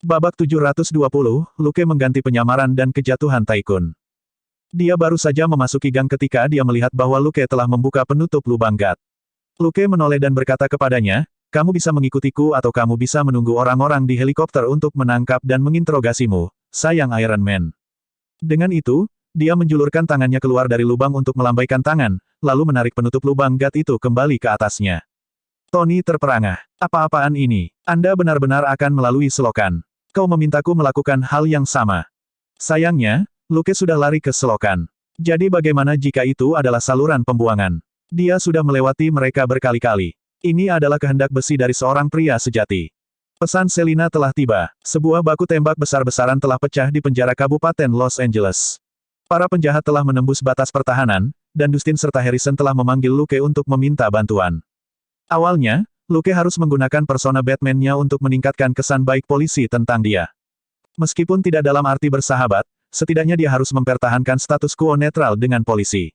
Babak 720, Luke mengganti penyamaran dan kejatuhan Tycoon. Dia baru saja memasuki gang ketika dia melihat bahwa Luke telah membuka penutup lubang gat. Luke menoleh dan berkata kepadanya, kamu bisa mengikutiku atau kamu bisa menunggu orang-orang di helikopter untuk menangkap dan menginterogasimu, sayang Iron Man. Dengan itu, dia menjulurkan tangannya keluar dari lubang untuk melambaikan tangan, lalu menarik penutup lubang gat itu kembali ke atasnya. Tony terperangah. Apa-apaan ini? Anda benar-benar akan melalui selokan. Kau memintaku melakukan hal yang sama. Sayangnya, Luke sudah lari ke selokan. Jadi bagaimana jika itu adalah saluran pembuangan? Dia sudah melewati mereka berkali-kali. Ini adalah kehendak besi dari seorang pria sejati. Pesan Selina telah tiba. Sebuah baku tembak besar-besaran telah pecah di penjara Kabupaten Los Angeles. Para penjahat telah menembus batas pertahanan, dan Dustin serta Harrison telah memanggil Luke untuk meminta bantuan. Awalnya, Luke harus menggunakan persona Batman-nya untuk meningkatkan kesan baik polisi tentang dia. Meskipun tidak dalam arti bersahabat, setidaknya dia harus mempertahankan status quo netral dengan polisi.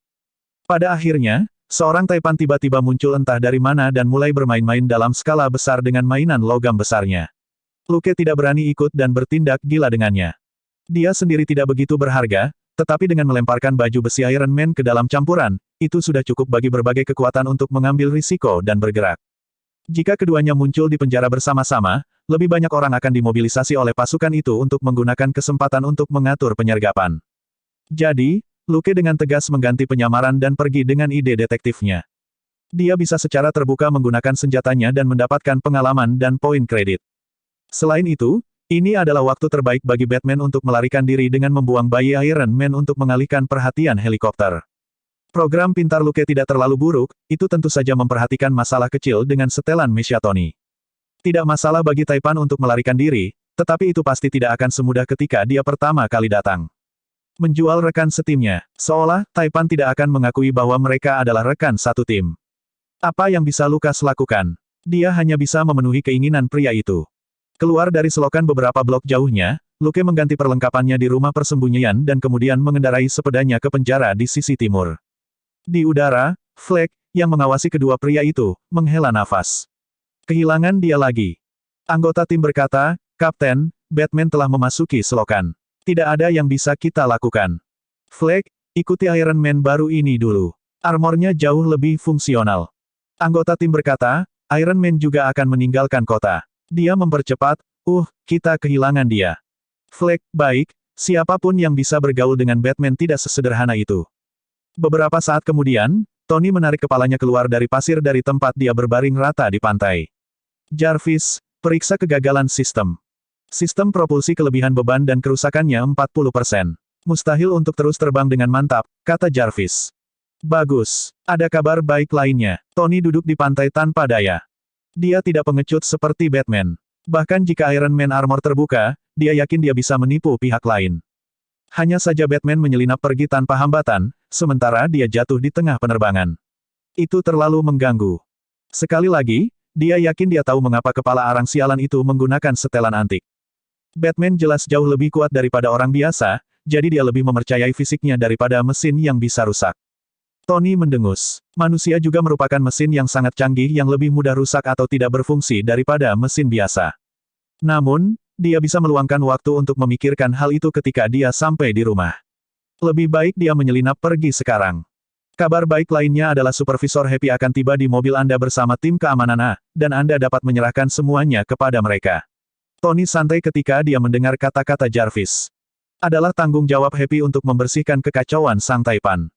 Pada akhirnya, seorang Taipan tiba-tiba muncul entah dari mana dan mulai bermain-main dalam skala besar dengan mainan logam besarnya. Luke tidak berani ikut dan bertindak gila dengannya. Dia sendiri tidak begitu berharga, tetapi dengan melemparkan baju besi Iron Man ke dalam campuran, itu sudah cukup bagi berbagai kekuatan untuk mengambil risiko dan bergerak. Jika keduanya muncul di penjara bersama-sama, lebih banyak orang akan dimobilisasi oleh pasukan itu untuk menggunakan kesempatan untuk mengatur penyergapan. Jadi, Luke dengan tegas mengganti penyamaran dan pergi dengan ide detektifnya. Dia bisa secara terbuka menggunakan senjatanya dan mendapatkan pengalaman dan poin kredit. Selain itu, ini adalah waktu terbaik bagi Batman untuk melarikan diri dengan membuang bayi Iron Man untuk mengalihkan perhatian helikopter. Program pintar Luke tidak terlalu buruk, itu tentu saja memperhatikan masalah kecil dengan setelan mesia Tony. Tidak masalah bagi Taipan untuk melarikan diri, tetapi itu pasti tidak akan semudah ketika dia pertama kali datang. Menjual rekan setimnya, seolah Taipan tidak akan mengakui bahwa mereka adalah rekan satu tim. Apa yang bisa Lucas lakukan? Dia hanya bisa memenuhi keinginan pria itu. Keluar dari selokan beberapa blok jauhnya, Luke mengganti perlengkapannya di rumah persembunyian dan kemudian mengendarai sepedanya ke penjara di sisi timur. Di udara, Fleck, yang mengawasi kedua pria itu, menghela nafas. Kehilangan dia lagi. Anggota tim berkata, Kapten, Batman telah memasuki selokan. Tidak ada yang bisa kita lakukan. Fleck, ikuti Iron Man baru ini dulu. Armornya jauh lebih fungsional. Anggota tim berkata, Iron Man juga akan meninggalkan kota. Dia mempercepat, kita kehilangan dia. Fleck, baik, siapapun yang bisa bergaul dengan Batman tidak sesederhana itu. Beberapa saat kemudian, Tony menarik kepalanya keluar dari pasir dari tempat dia berbaring rata di pantai. Jarvis, periksa kegagalan sistem. Sistem propulsi kelebihan beban dan kerusakannya 40%. Mustahil untuk terus terbang dengan mantap, kata Jarvis. Bagus, ada kabar baik lainnya. Tony duduk di pantai tanpa daya. Dia tidak pengecut seperti Batman. Bahkan jika Iron Man armor terbuka, dia yakin dia bisa menipu pihak lain. Hanya saja Batman menyelinap pergi tanpa hambatan, sementara dia jatuh di tengah penerbangan. Itu terlalu mengganggu. Sekali lagi, dia yakin dia tahu mengapa kepala arang sialan itu menggunakan setelan antik. Batman jelas jauh lebih kuat daripada orang biasa, jadi dia lebih mempercayai fisiknya daripada mesin yang bisa rusak. Tony mendengus. Manusia juga merupakan mesin yang sangat canggih yang lebih mudah rusak atau tidak berfungsi daripada mesin biasa. Namun, dia bisa meluangkan waktu untuk memikirkan hal itu ketika dia sampai di rumah. Lebih baik dia menyelinap pergi sekarang. Kabar baik lainnya adalah Supervisor Happy akan tiba di mobil Anda bersama tim keamanan A, dan Anda dapat menyerahkan semuanya kepada mereka. Tony santai ketika dia mendengar kata-kata Jarvis. Adalah tanggung jawab Happy untuk membersihkan kekacauan sang Taipan.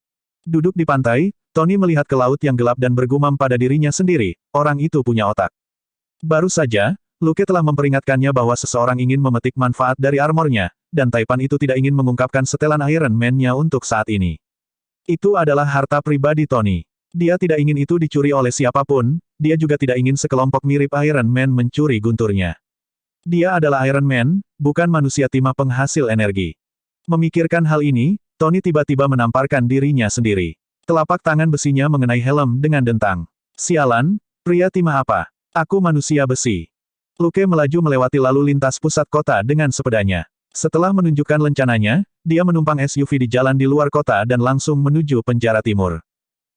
Duduk di pantai, Tony melihat ke laut yang gelap dan bergumam pada dirinya sendiri, orang itu punya otak. Baru saja, Luke telah memperingatkannya bahwa seseorang ingin memetik manfaat dari armornya, dan Taipan itu tidak ingin mengungkapkan setelan Iron Man-nya untuk saat ini. Itu adalah harta pribadi Tony. Dia tidak ingin itu dicuri oleh siapapun, dia juga tidak ingin sekelompok mirip Iron Man mencuri gunturnya. Dia adalah Iron Man, bukan manusia timah penghasil energi. Memikirkan hal ini, Tony tiba-tiba menamparkan dirinya sendiri. Telapak tangan besinya mengenai helm dengan dentang. Sialan, pria timah apa? Aku manusia besi. Luke melaju melewati lalu lintas pusat kota dengan sepedanya. Setelah menunjukkan lencananya, dia menumpang SUV di jalan di luar kota dan langsung menuju penjara timur.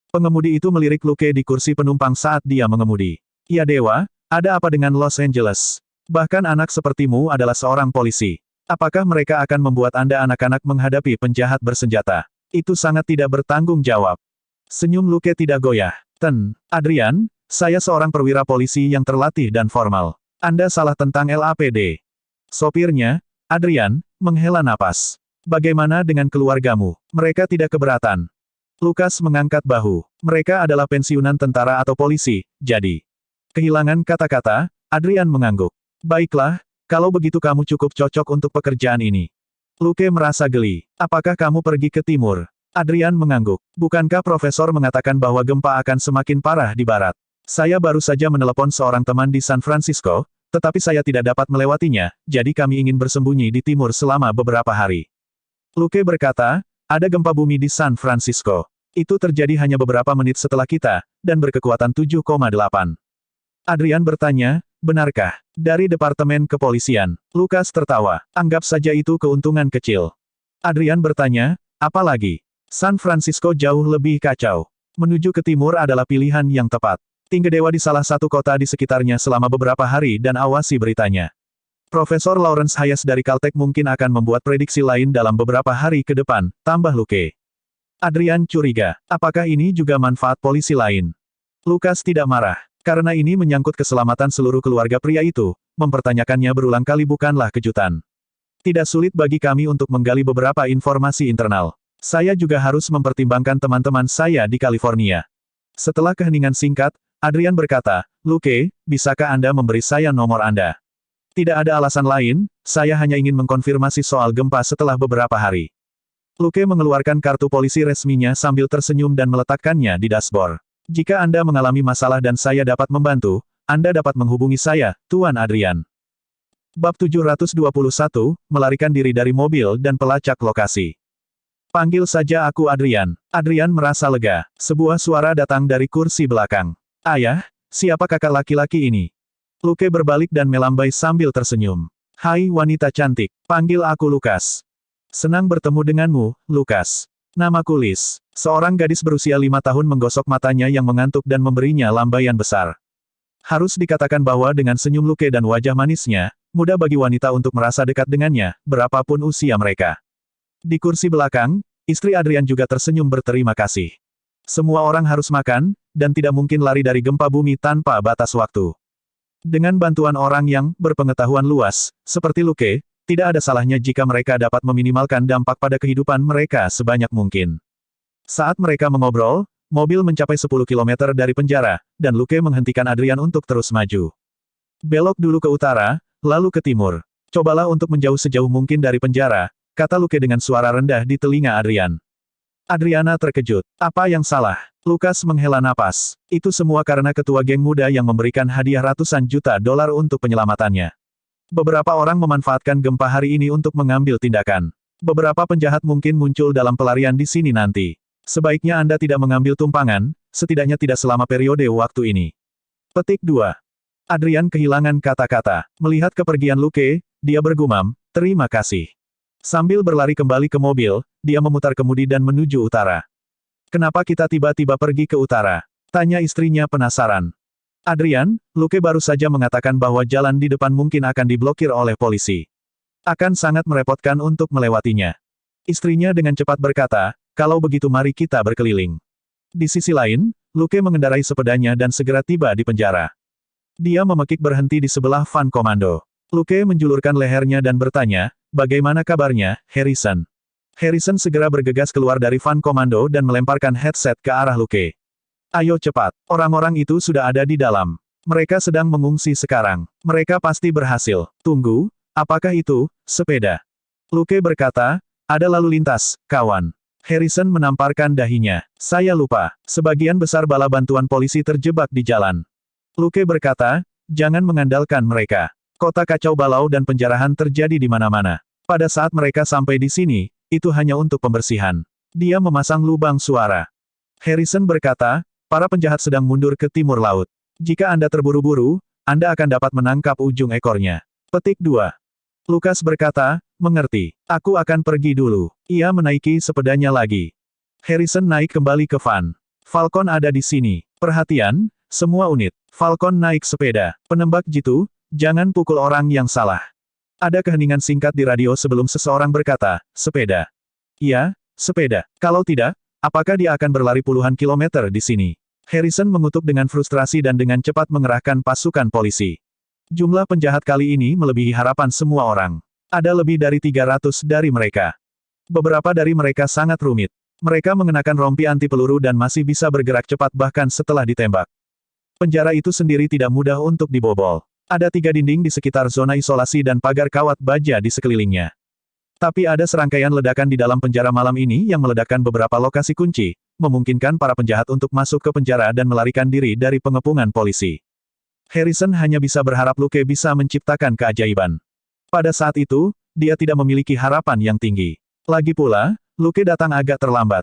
Pengemudi itu melirik Luke di kursi penumpang saat dia mengemudi. Ya dewa, ada apa dengan Los Angeles? Bahkan anak sepertimu adalah seorang polisi. Apakah mereka akan membuat Anda anak-anak menghadapi penjahat bersenjata? Itu sangat tidak bertanggung jawab. Senyum Luke tidak goyah. Adrian, saya seorang perwira polisi yang terlatih dan formal. Anda salah tentang LAPD. Sopirnya, Adrian, menghela napas. Bagaimana dengan keluargamu? Mereka tidak keberatan. Lukas mengangkat bahu. Mereka adalah pensiunan tentara atau polisi, jadi. Kehilangan kata-kata, Adrian mengangguk. Baiklah, kalau begitu kamu cukup cocok untuk pekerjaan ini. Luke merasa geli. Apakah kamu pergi ke timur? Adrian mengangguk. Bukankah profesor mengatakan bahwa gempa akan semakin parah di barat? Saya baru saja menelepon seorang teman di San Francisco, tetapi saya tidak dapat melewatinya, jadi kami ingin bersembunyi di timur selama beberapa hari. Luke berkata, ada gempa bumi di San Francisco. Itu terjadi hanya beberapa menit setelah kita, dan berkekuatan 7,8. Adrian bertanya, benarkah? Dari Departemen Kepolisian. Lukas tertawa. Anggap saja itu keuntungan kecil. Adrian bertanya, apa lagi? San Francisco jauh lebih kacau. Menuju ke timur adalah pilihan yang tepat. Tinggal dewa di salah satu kota di sekitarnya selama beberapa hari dan awasi beritanya. Profesor Lawrence Hayes dari Caltech mungkin akan membuat prediksi lain dalam beberapa hari ke depan, tambah Luke. Adrian curiga, apakah ini juga manfaat polisi lain? Lukas tidak marah, karena ini menyangkut keselamatan seluruh keluarga pria itu, mempertanyakannya berulang kali bukanlah kejutan. Tidak sulit bagi kami untuk menggali beberapa informasi internal. Saya juga harus mempertimbangkan teman-teman saya di California. Setelah keheningan singkat, Adrian berkata, Luke, bisakah Anda memberi saya nomor Anda? Tidak ada alasan lain, saya hanya ingin mengkonfirmasi soal gempa setelah beberapa hari. Luke mengeluarkan kartu polisi resminya sambil tersenyum dan meletakkannya di dashboard. Jika Anda mengalami masalah dan saya dapat membantu, Anda dapat menghubungi saya, Tuan Adrian. Bab 721, melarikan diri dari mobil dan pelacak lokasi. Panggil saja aku Adrian. Adrian merasa lega. Sebuah suara datang dari kursi belakang. Ayah, siapa kakak laki-laki ini? Luke berbalik dan melambai sambil tersenyum. Hai wanita cantik, panggil aku Lukas. Senang bertemu denganmu, Lukas. Namaku Liz. Seorang gadis berusia 5 tahun menggosok matanya yang mengantuk dan memberinya lambaian besar. Harus dikatakan bahwa dengan senyum Luke dan wajah manisnya, mudah bagi wanita untuk merasa dekat dengannya, berapapun usia mereka. Di kursi belakang, istri Adrian juga tersenyum berterima kasih. Semua orang harus makan, dan tidak mungkin lari dari gempa bumi tanpa batas waktu. Dengan bantuan orang yang berpengetahuan luas, seperti Luke, tidak ada salahnya jika mereka dapat meminimalkan dampak pada kehidupan mereka sebanyak mungkin. Saat mereka mengobrol, mobil mencapai 10 km dari penjara, dan Luke menghentikan Adrian untuk terus maju. Belok dulu ke utara, lalu ke timur. Cobalah untuk menjauh sejauh mungkin dari penjara, kata Luke dengan suara rendah di telinga Adrian. Adriana terkejut. Apa yang salah? Lukas menghela napas. Itu semua karena ketua geng muda yang memberikan hadiah ratusan juta dolar untuk penyelamatannya. Beberapa orang memanfaatkan gempa hari ini untuk mengambil tindakan. Beberapa penjahat mungkin muncul dalam pelarian di sini nanti. Sebaiknya Anda tidak mengambil tumpangan, setidaknya tidak selama periode waktu ini. Petik 2. Adrian kehilangan kata-kata. Melihat kepergian Luke, dia bergumam, terima kasih. Sambil berlari kembali ke mobil, dia memutar kemudi dan menuju utara. Kenapa kita tiba-tiba pergi ke utara? Tanya istrinya penasaran. Adrian, Luke baru saja mengatakan bahwa jalan di depan mungkin akan diblokir oleh polisi. Akan sangat merepotkan untuk melewatinya. Istrinya dengan cepat berkata, kalau begitu mari kita berkeliling. Di sisi lain, Luke mengendarai sepedanya dan segera tiba di penjara. Dia memekik berhenti di sebelah van komando. Luke menjulurkan lehernya dan bertanya, bagaimana kabarnya, Harrison? Harrison segera bergegas keluar dari van komando dan melemparkan headset ke arah Luke. Ayo cepat, orang-orang itu sudah ada di dalam. Mereka sedang mengungsi sekarang. Mereka pasti berhasil. Tunggu, apakah itu, sepeda? Luke berkata, ada lalu lintas, kawan. Harrison menamparkan dahinya. Saya lupa, sebagian besar bala bantuan polisi terjebak di jalan. Luke berkata, jangan mengandalkan mereka. Kota kacau balau dan penjarahan terjadi di mana-mana. Pada saat mereka sampai di sini, itu hanya untuk pembersihan. Dia memasang lubang suara. Harrison berkata, para penjahat sedang mundur ke timur laut. Jika Anda terburu-buru, Anda akan dapat menangkap ujung ekornya. Petik 2. Lukas berkata, mengerti. Aku akan pergi dulu. Ia menaiki sepedanya lagi. Harrison naik kembali ke van. Falcon ada di sini. Perhatian, semua unit. Falcon naik sepeda. Penembak jitu, Jangan pukul orang yang salah. Ada keheningan singkat di radio sebelum seseorang berkata, sepeda. Iya, sepeda. Kalau tidak, apakah dia akan berlari puluhan kilometer di sini? Harrison mengutuk dengan frustrasi dan dengan cepat mengerahkan pasukan polisi. Jumlah penjahat kali ini melebihi harapan semua orang. Ada lebih dari 300 dari mereka. Beberapa dari mereka sangat rumit. Mereka mengenakan rompi anti peluru dan masih bisa bergerak cepat bahkan setelah ditembak. Penjara itu sendiri tidak mudah untuk dibobol. Ada 3 dinding di sekitar zona isolasi dan pagar kawat baja di sekelilingnya. Tapi ada serangkaian ledakan di dalam penjara malam ini yang meledakkan beberapa lokasi kunci, memungkinkan para penjahat untuk masuk ke penjara dan melarikan diri dari pengepungan polisi. Harrison hanya bisa berharap Luke bisa menciptakan keajaiban. Pada saat itu, dia tidak memiliki harapan yang tinggi. Lagi pula, Luke datang agak terlambat.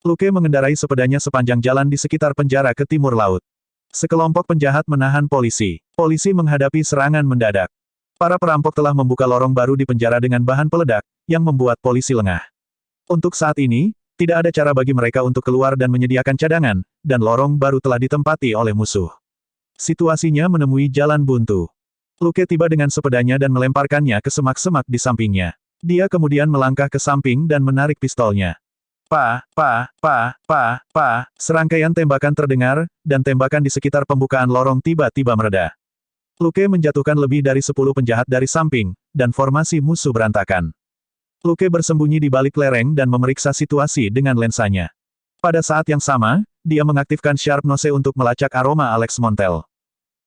Luke mengendarai sepedanya sepanjang jalan di sekitar penjara ke timur laut. Sekelompok penjahat menahan polisi. Polisi menghadapi serangan mendadak. Para perampok telah membuka lorong baru di penjara dengan bahan peledak, yang membuat polisi lengah. Untuk saat ini, tidak ada cara bagi mereka untuk keluar dan menyediakan cadangan, dan lorong baru telah ditempati oleh musuh. Situasinya menemui jalan buntu. Luke tiba dengan sepedanya dan melemparkannya ke semak-semak di sampingnya. Dia kemudian melangkah ke samping dan menarik pistolnya. Serangkaian tembakan terdengar, dan tembakan di sekitar pembukaan lorong tiba-tiba mereda. Luke menjatuhkan lebih dari 10 penjahat dari samping, dan formasi musuh berantakan. Luke bersembunyi di balik lereng dan memeriksa situasi dengan lensanya. Pada saat yang sama, dia mengaktifkan Sharp Nose untuk melacak aroma Alex Montel.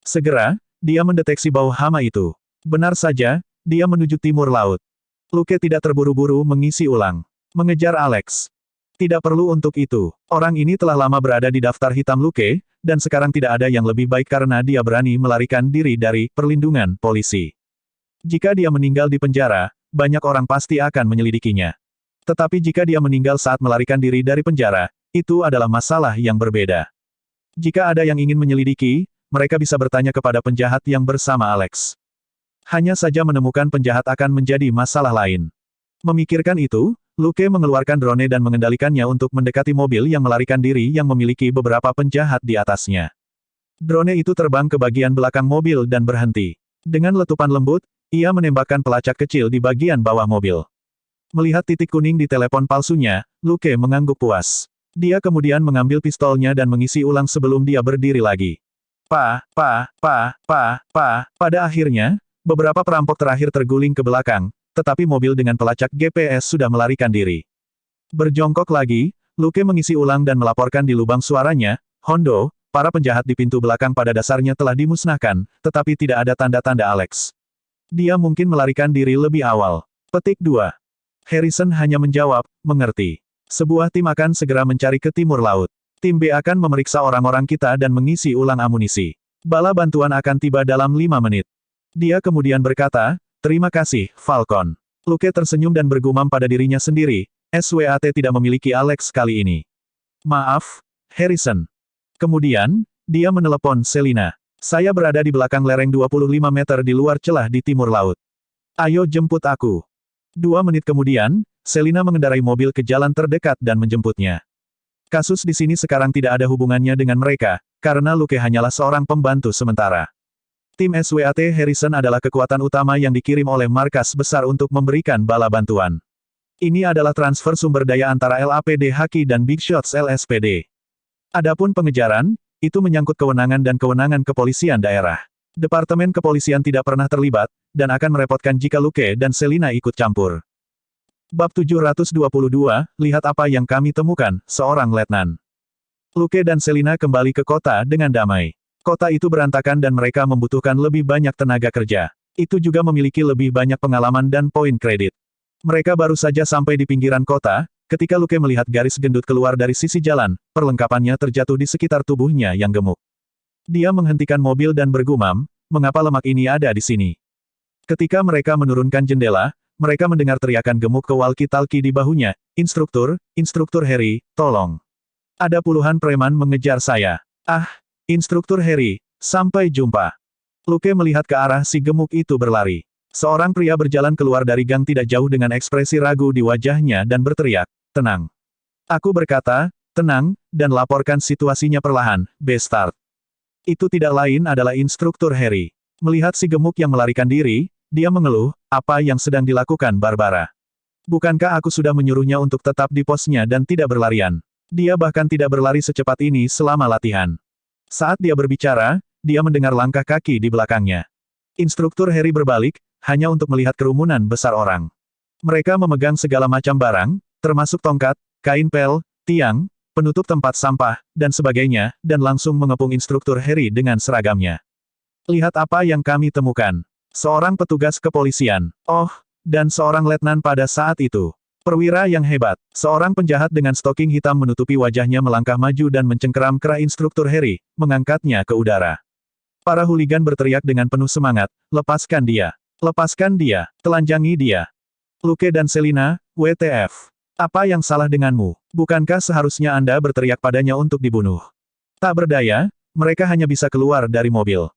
Segera, dia mendeteksi bau hama itu. Benar saja, dia menuju timur laut. Luke tidak terburu-buru mengisi ulang. Mengejar Alex. Tidak perlu untuk itu. Orang ini telah lama berada di daftar hitam Luke, dan sekarang tidak ada yang lebih baik karena dia berani melarikan diri dari perlindungan polisi. Jika dia meninggal di penjara, banyak orang pasti akan menyelidikinya. Tetapi jika dia meninggal saat melarikan diri dari penjara, itu adalah masalah yang berbeda. Jika ada yang ingin menyelidiki, mereka bisa bertanya kepada penjahat yang bersama Alex. Hanya saja menemukan penjahat akan menjadi masalah lain. Memikirkan itu, Luke mengeluarkan drone dan mengendalikannya untuk mendekati mobil yang melarikan diri yang memiliki beberapa penjahat di atasnya. Drone itu terbang ke bagian belakang mobil dan berhenti. Dengan letupan lembut, ia menembakkan pelacak kecil di bagian bawah mobil. Melihat titik kuning di telepon palsunya, Luke mengangguk puas. Dia kemudian mengambil pistolnya dan mengisi ulang sebelum dia berdiri lagi. Pada akhirnya, beberapa perampok terakhir terguling ke belakang, tetapi mobil dengan pelacak GPS sudah melarikan diri. Berjongkok lagi, Luke mengisi ulang dan melaporkan di lubang suaranya, Hondo, para penjahat di pintu belakang pada dasarnya telah dimusnahkan, tetapi tidak ada tanda-tanda Alex. Dia mungkin melarikan diri lebih awal. Petik 2. Harrison hanya menjawab, mengerti. Sebuah tim akan segera mencari ke timur laut. Tim B akan memeriksa orang-orang kita dan mengisi ulang amunisi. Bala bantuan akan tiba dalam 5 menit. Dia kemudian berkata, terima kasih, Falcon. Luke tersenyum dan bergumam pada dirinya sendiri, SWAT tidak memiliki Alex kali ini. Maaf, Harrison. Kemudian, dia menelepon Selina. Saya berada di belakang lereng 25 meter di luar celah di timur laut. Ayo jemput aku. 2 menit kemudian, Selina mengendarai mobil ke jalan terdekat dan menjemputnya. Kasus di sini sekarang tidak ada hubungannya dengan mereka, karena Luke hanyalah seorang pembantu sementara. Tim SWAT Harrison adalah kekuatan utama yang dikirim oleh markas besar untuk memberikan bala bantuan. Ini adalah transfer sumber daya antara LAPD Haki dan Big Shots LSPD. Adapun pengejaran, itu menyangkut kewenangan dan kewenangan kepolisian daerah. Departemen kepolisian tidak pernah terlibat, dan akan merepotkan jika Luke dan Selina ikut campur. Bab 722, lihat apa yang kami temukan, seorang letnan. Luke dan Selina kembali ke kota dengan damai. Kota itu berantakan dan mereka membutuhkan lebih banyak tenaga kerja. Itu juga memiliki lebih banyak pengalaman dan poin kredit. Mereka baru saja sampai di pinggiran kota, ketika Luke melihat garis gendut keluar dari sisi jalan, perlengkapannya terjatuh di sekitar tubuhnya yang gemuk. Dia menghentikan mobil dan bergumam, mengapa lemak ini ada di sini? Ketika mereka menurunkan jendela, mereka mendengar teriakan gemuk ke walkie-talkie di bahunya, Instruktur Harry, tolong. Ada puluhan preman mengejar saya. Ah, Instruktur Harry, sampai jumpa. Luke melihat ke arah si gemuk itu berlari. Seorang pria berjalan keluar dari gang tidak jauh dengan ekspresi ragu di wajahnya dan berteriak, tenang. Aku berkata, tenang, dan laporkan situasinya perlahan, Bastard. Itu tidak lain adalah Instruktur Harry. Melihat si gemuk yang melarikan diri, dia mengeluh, apa yang sedang dilakukan Barbara? Bukankah aku sudah menyuruhnya untuk tetap di posnya dan tidak berlarian? Dia bahkan tidak berlari secepat ini selama latihan. Saat dia berbicara, dia mendengar langkah kaki di belakangnya. Instruktur Harry berbalik, hanya untuk melihat kerumunan besar orang. Mereka memegang segala macam barang, termasuk tongkat, kain pel, tiang, penutup tempat sampah, dan sebagainya, dan langsung mengepung instruktur Harry dengan seragamnya. Lihat apa yang kami temukan. Seorang petugas kepolisian. Oh, dan seorang letnan pada saat itu. Perwira yang hebat. Seorang penjahat dengan stoking hitam menutupi wajahnya melangkah maju dan mencengkeram kerah instruktur Harry, mengangkatnya ke udara. Para huligan berteriak dengan penuh semangat, lepaskan dia. Lepaskan dia. Telanjangi dia. Luke dan Selina, WTF. Apa yang salah denganmu? Bukankah seharusnya Anda berteriak padanya untuk dibunuh? Tak berdaya, mereka hanya bisa keluar dari mobil.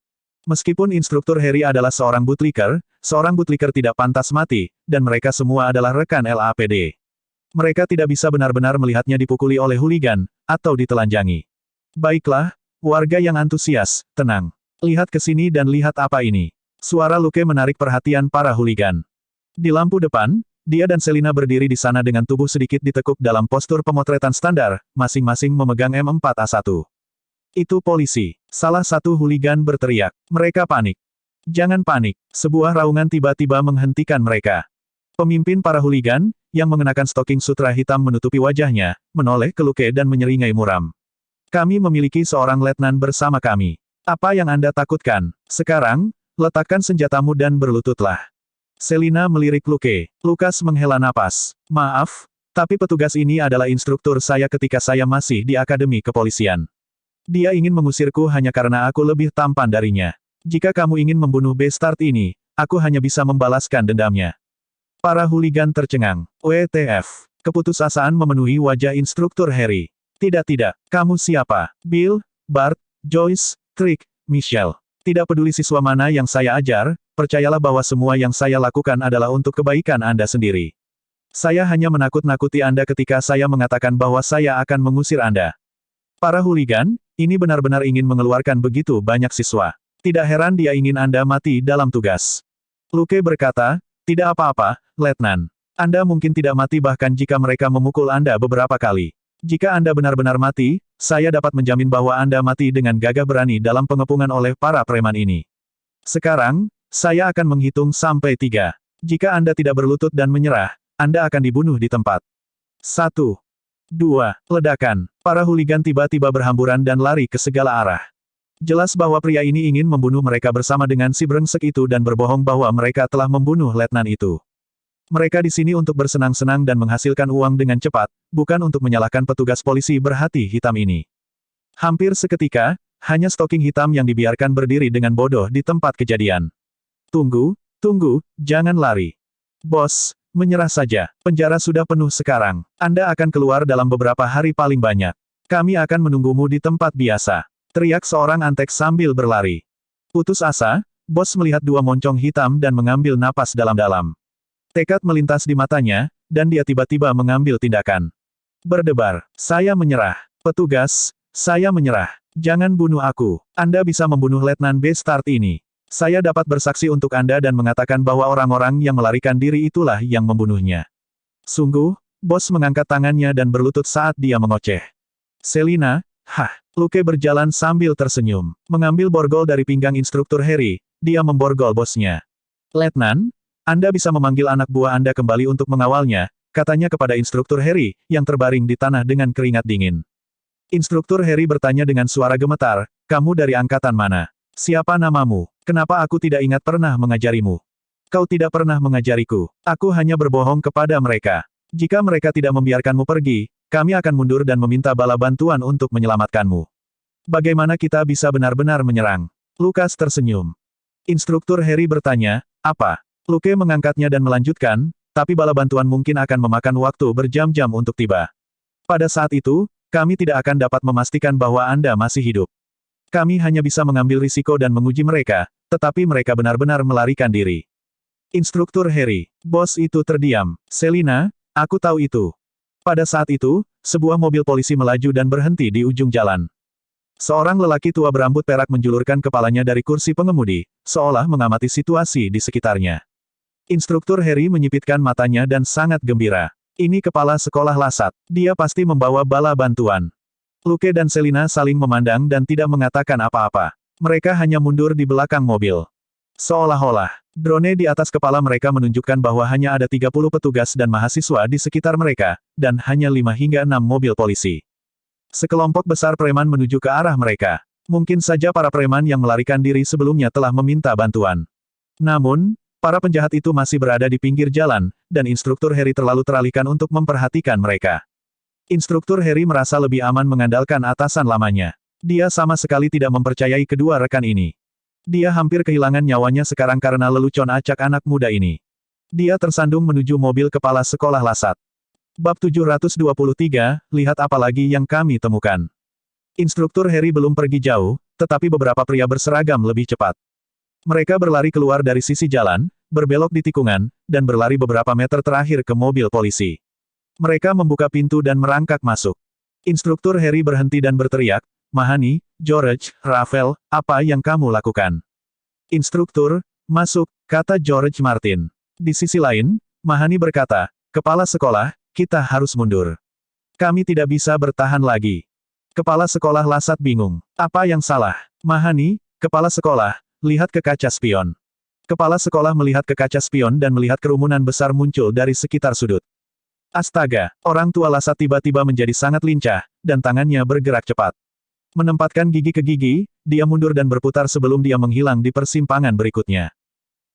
Meskipun instruktur Harry adalah seorang bootlicker tidak pantas mati, dan mereka semua adalah rekan LAPD. Mereka tidak bisa benar-benar melihatnya dipukuli oleh huligan, atau ditelanjangi. Baiklah, warga yang antusias, tenang. Lihat ke sini dan lihat apa ini. Suara Luke menarik perhatian para huligan. Di lampu depan, dia dan Selina berdiri di sana dengan tubuh sedikit ditekuk dalam postur pemotretan standar, masing-masing memegang M4A1. Itu polisi. Salah satu huligan berteriak. Mereka panik. Jangan panik. Sebuah raungan tiba-tiba menghentikan mereka. Pemimpin para huligan, yang mengenakan stoking sutra hitam menutupi wajahnya, menoleh ke Luke dan menyeringai muram. Kami memiliki seorang letnan bersama kami. Apa yang Anda takutkan? Sekarang, letakkan senjatamu dan berlututlah. Selina melirik Luke. Lukas menghela napas. Maaf, tapi petugas ini adalah instruktur saya ketika saya masih di Akademi Kepolisian. Dia ingin mengusirku hanya karena aku lebih tampan darinya. Jika kamu ingin membunuh Bastard ini, aku hanya bisa membalaskan dendamnya. Para huligan tercengang. WTF. Keputusasaan memenuhi wajah instruktur Harry. Tidak, kamu siapa? Bill, Bart, Joyce, Trick, Michelle. Tidak peduli siswa mana yang saya ajar, percayalah bahwa semua yang saya lakukan adalah untuk kebaikan Anda sendiri. Saya hanya menakut-nakuti Anda ketika saya mengatakan bahwa saya akan mengusir Anda. Para huligan, ini benar-benar ingin mengeluarkan begitu banyak siswa. Tidak heran dia ingin Anda mati dalam tugas. Luke berkata, tidak apa-apa, Letnan. Anda mungkin tidak mati bahkan jika mereka memukul Anda beberapa kali. Jika Anda benar-benar mati, saya dapat menjamin bahwa Anda mati dengan gagah berani dalam pengepungan oleh para preman ini. Sekarang, saya akan menghitung sampai 3. Jika Anda tidak berlutut dan menyerah, Anda akan dibunuh di tempat. 1. 2. Ledakan. Para huligan tiba-tiba berhamburan dan lari ke segala arah. Jelas bahwa pria ini ingin membunuh mereka bersama dengan si brengsek itu dan berbohong bahwa mereka telah membunuh letnan itu. Mereka di sini untuk bersenang-senang dan menghasilkan uang dengan cepat, bukan untuk menyalahkan petugas polisi berhati hitam ini. Hampir seketika, hanya stoking hitam yang dibiarkan berdiri dengan bodoh di tempat kejadian. Tunggu, jangan lari. Bos, menyerah saja. Penjara sudah penuh sekarang. Anda akan keluar dalam beberapa hari paling banyak. Kami akan menunggumu di tempat biasa. Teriak seorang antek sambil berlari. Putus asa, bos melihat dua moncong hitam dan mengambil napas dalam-dalam. Tekad melintas di matanya, dan dia tiba-tiba mengambil tindakan. Berdebar. Saya menyerah. Petugas, saya menyerah. Jangan bunuh aku. Anda bisa membunuh Letnan Bastard ini. Saya dapat bersaksi untuk Anda dan mengatakan bahwa orang-orang yang melarikan diri itulah yang membunuhnya. Sungguh, bos mengangkat tangannya dan berlutut saat dia mengoceh. Selina, Luke berjalan sambil tersenyum. Mengambil borgol dari pinggang instruktur Harry, dia memborgol bosnya. Letnan, Anda bisa memanggil anak buah Anda kembali untuk mengawalnya, katanya kepada instruktur Harry, yang terbaring di tanah dengan keringat dingin. Instruktur Harry bertanya dengan suara gemetar, kamu dari angkatan mana? Siapa namamu? Kenapa aku tidak ingat pernah mengajarimu? Kau tidak pernah mengajariku. Aku hanya berbohong kepada mereka. Jika mereka tidak membiarkanmu pergi, kami akan mundur dan meminta bala bantuan untuk menyelamatkanmu. Bagaimana kita bisa benar-benar menyerang? Lukas tersenyum. Instruktur Harry bertanya, apa? Luke mengangkatnya dan melanjutkan, tapi bala bantuan mungkin akan memakan waktu berjam-jam untuk tiba. Pada saat itu, kami tidak akan dapat memastikan bahwa Anda masih hidup. Kami hanya bisa mengambil risiko dan menguji mereka, tetapi mereka benar-benar melarikan diri. Instruktur Harry, bos itu terdiam. Selina, aku tahu itu. Pada saat itu, sebuah mobil polisi melaju dan berhenti di ujung jalan. Seorang lelaki tua berambut perak menjulurkan kepalanya dari kursi pengemudi, seolah mengamati situasi di sekitarnya. Instruktur Harry menyipitkan matanya dan sangat gembira. Ini kepala sekolah Lasat. Dia pasti membawa bala bantuan. Luke dan Selina saling memandang dan tidak mengatakan apa-apa. Mereka hanya mundur di belakang mobil. Seolah-olah, drone di atas kepala mereka menunjukkan bahwa hanya ada 30 petugas dan mahasiswa di sekitar mereka, dan hanya 5 hingga 6 mobil polisi. Sekelompok besar preman menuju ke arah mereka. Mungkin saja para preman yang melarikan diri sebelumnya telah meminta bantuan. Namun, para penjahat itu masih berada di pinggir jalan, dan instruktur Harry terlalu teralihkan untuk memperhatikan mereka. Instruktur Harry merasa lebih aman mengandalkan atasan lamanya. Dia sama sekali tidak mempercayai kedua rekan ini. Dia hampir kehilangan nyawanya sekarang karena lelucon acak anak muda ini. Dia tersandung menuju mobil kepala sekolah Lasat. Bab 723, lihat apa lagi yang kami temukan. Instruktur Harry belum pergi jauh, tetapi beberapa pria berseragam lebih cepat. Mereka berlari keluar dari sisi jalan, berbelok di tikungan, dan berlari beberapa meter terakhir ke mobil polisi. Mereka membuka pintu dan merangkak masuk. Instruktur Harry berhenti dan berteriak, "Mahani, George, Rafael, apa yang kamu lakukan?" "Instruktur, masuk," kata George Martin. Di sisi lain, Mahani berkata, "Kepala sekolah, kita harus mundur. Kami tidak bisa bertahan lagi." Kepala sekolah Lasat bingung. Apa yang salah? "Mahani, kepala sekolah, lihat ke kaca spion." Kepala sekolah melihat ke kaca spion dan melihat kerumunan besar muncul dari sekitar sudut. Astaga, orang tua Lasat tiba-tiba menjadi sangat lincah, dan tangannya bergerak cepat. Menempatkan gigi ke gigi, dia mundur dan berputar sebelum dia menghilang di persimpangan berikutnya.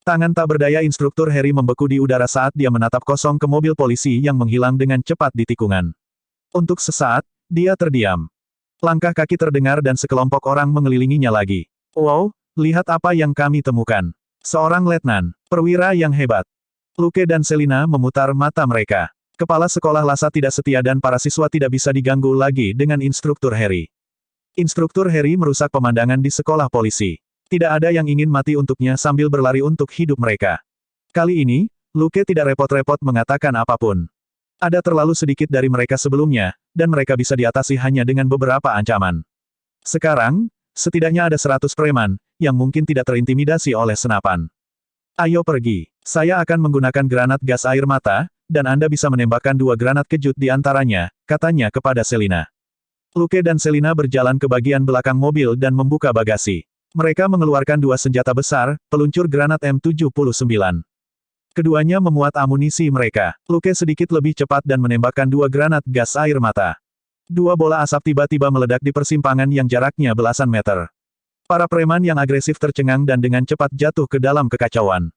Tangan tak berdaya instruktur Harry membeku di udara saat dia menatap kosong ke mobil polisi yang menghilang dengan cepat di tikungan. Untuk sesaat, dia terdiam. Langkah kaki terdengar dan sekelompok orang mengelilinginya lagi. "Wow, lihat apa yang kami temukan. Seorang letnan, perwira yang hebat." Luke dan Selina memutar mata mereka. Kepala sekolah Lasat tidak setia dan para siswa tidak bisa diganggu lagi dengan instruktur Harry. Instruktur Harry merusak pemandangan di sekolah polisi. Tidak ada yang ingin mati untuknya sambil berlari untuk hidup mereka. Kali ini, Luke tidak repot-repot mengatakan apapun. Ada terlalu sedikit dari mereka sebelumnya, dan mereka bisa diatasi hanya dengan beberapa ancaman. Sekarang, setidaknya ada 100 preman, yang mungkin tidak terintimidasi oleh senapan. "Ayo pergi. Saya akan menggunakan granat gas air mata, dan Anda bisa menembakkan 2 granat kejut di antaranya," katanya kepada Selina. Luke dan Selina berjalan ke bagian belakang mobil dan membuka bagasi. Mereka mengeluarkan 2 senjata besar, peluncur granat M79. Keduanya memuat amunisi mereka. Luke sedikit lebih cepat dan menembakkan 2 granat gas air mata. 2 bola asap tiba-tiba meledak di persimpangan yang jaraknya belasan meter. Para preman yang agresif tercengang dan dengan cepat jatuh ke dalam kekacauan.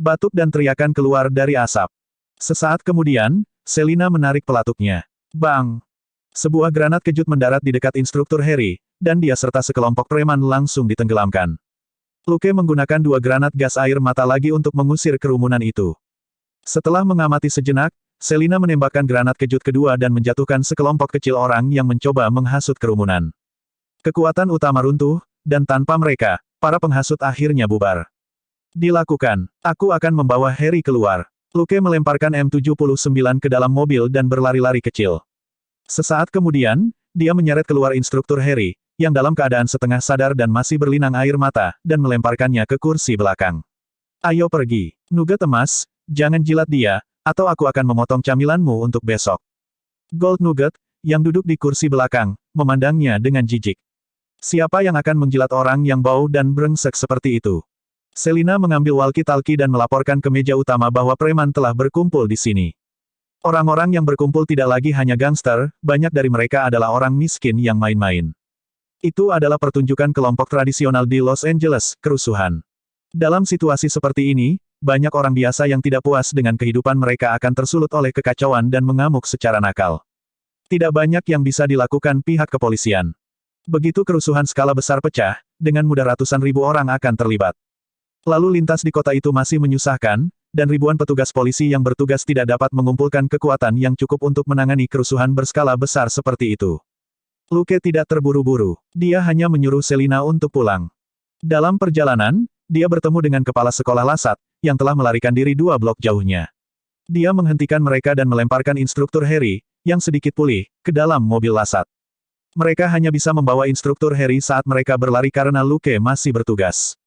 Batuk dan teriakan keluar dari asap. Sesaat kemudian, Selina menarik pelatuknya. Bang! Sebuah granat kejut mendarat di dekat instruktur Harry, dan dia serta sekelompok preman langsung ditenggelamkan. Luke menggunakan 2 granat gas air mata lagi untuk mengusir kerumunan itu. Setelah mengamati sejenak, Selina menembakkan granat kejut kedua dan menjatuhkan sekelompok kecil orang yang mencoba menghasut kerumunan. Kekuatan utama runtuh, dan tanpa mereka, para penghasut akhirnya bubar. "Dilakukan. Aku akan membawa Harry keluar." Luke melemparkan M79 ke dalam mobil dan berlari-lari kecil. Sesaat kemudian, dia menyeret keluar instruktur Harry, yang dalam keadaan setengah sadar dan masih berlinang air mata, dan melemparkannya ke kursi belakang. "Ayo pergi. Nugget emas, jangan jilat dia, atau aku akan memotong camilanmu untuk besok." Gold Nugget, yang duduk di kursi belakang, memandangnya dengan jijik. Siapa yang akan menjilat orang yang bau dan brengsek seperti itu? Selina mengambil walkie-talkie dan melaporkan ke meja utama bahwa preman telah berkumpul di sini. Orang-orang yang berkumpul tidak lagi hanya gangster, banyak dari mereka adalah orang miskin yang main-main. Itu adalah pertunjukan kelompok tradisional di Los Angeles, kerusuhan. Dalam situasi seperti ini, banyak orang biasa yang tidak puas dengan kehidupan mereka akan tersulut oleh kekacauan dan mengamuk secara nakal. Tidak banyak yang bisa dilakukan pihak kepolisian. Begitu kerusuhan skala besar pecah, dengan mudah ratusan ribu orang akan terlibat. Lalu lintas di kota itu masih menyusahkan, dan ribuan petugas polisi yang bertugas tidak dapat mengumpulkan kekuatan yang cukup untuk menangani kerusuhan berskala besar seperti itu. Luke tidak terburu-buru. Dia hanya menyuruh Selina untuk pulang. Dalam perjalanan, dia bertemu dengan kepala sekolah Lasat, yang telah melarikan diri 2 blok jauhnya. Dia menghentikan mereka dan melemparkan instruktur Harry, yang sedikit pulih, ke dalam mobil Lasat. Mereka hanya bisa membawa instruktur Harry saat mereka berlari karena Luke masih bertugas.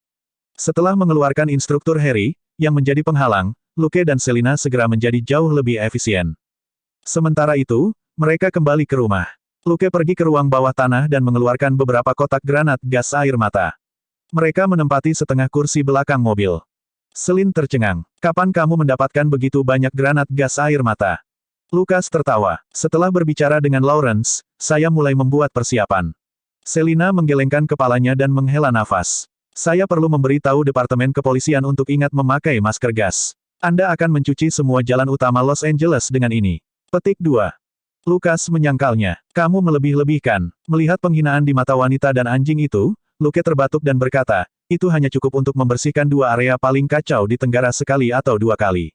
Setelah mengeluarkan instruktur Harry, yang menjadi penghalang, Luke dan Selina segera menjadi jauh lebih efisien. Sementara itu, mereka kembali ke rumah. Luke pergi ke ruang bawah tanah dan mengeluarkan beberapa kotak granat gas air mata. Mereka menempati setengah kursi belakang mobil. Selin tercengang. Kapan kamu mendapatkan begitu banyak granat gas air mata? Lukas tertawa. Setelah berbicara dengan Lawrence, saya mulai membuat persiapan. Selina menggelengkan kepalanya dan menghela nafas. Saya perlu memberitahu Departemen Kepolisian untuk ingat memakai masker gas. Anda akan mencuci semua jalan utama Los Angeles dengan ini. Petik 2. Lukas menyangkalnya. Kamu melebih-lebihkan. Melihat penghinaan di mata wanita dan anjing itu, Luke terbatuk dan berkata, itu hanya cukup untuk membersihkan dua area paling kacau di Tenggara sekali atau dua kali.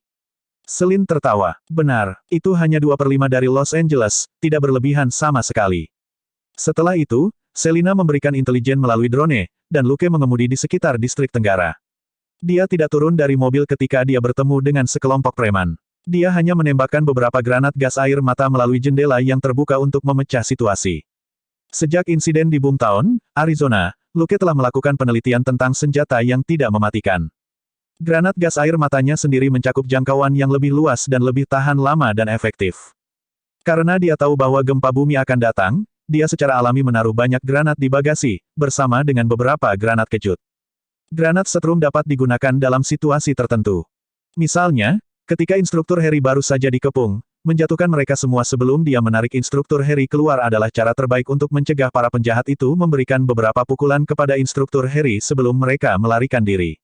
Selin tertawa. Benar, itu hanya 2/5 dari Los Angeles, tidak berlebihan sama sekali. Setelah itu, Selina memberikan intelijen melalui drone, dan Luke mengemudi di sekitar distrik Tenggara. Dia tidak turun dari mobil ketika dia bertemu dengan sekelompok preman. Dia hanya menembakkan beberapa granat gas air mata melalui jendela yang terbuka untuk memecah situasi. Sejak insiden di Boomtown, Arizona, Luke telah melakukan penelitian tentang senjata yang tidak mematikan. Granat gas air matanya sendiri mencakup jangkauan yang lebih luas dan lebih tahan lama dan efektif. Karena dia tahu bahwa gempa bumi akan datang, dia secara alami menaruh banyak granat di bagasi, bersama dengan beberapa granat kejut. Granat setrum dapat digunakan dalam situasi tertentu. Misalnya, ketika instruktur Harry baru saja dikepung, menjatuhkan mereka semua sebelum dia menarik instruktur Harry keluar adalah cara terbaik untuk mencegah para penjahat itu memberikan beberapa pukulan kepada instruktur Harry sebelum mereka melarikan diri.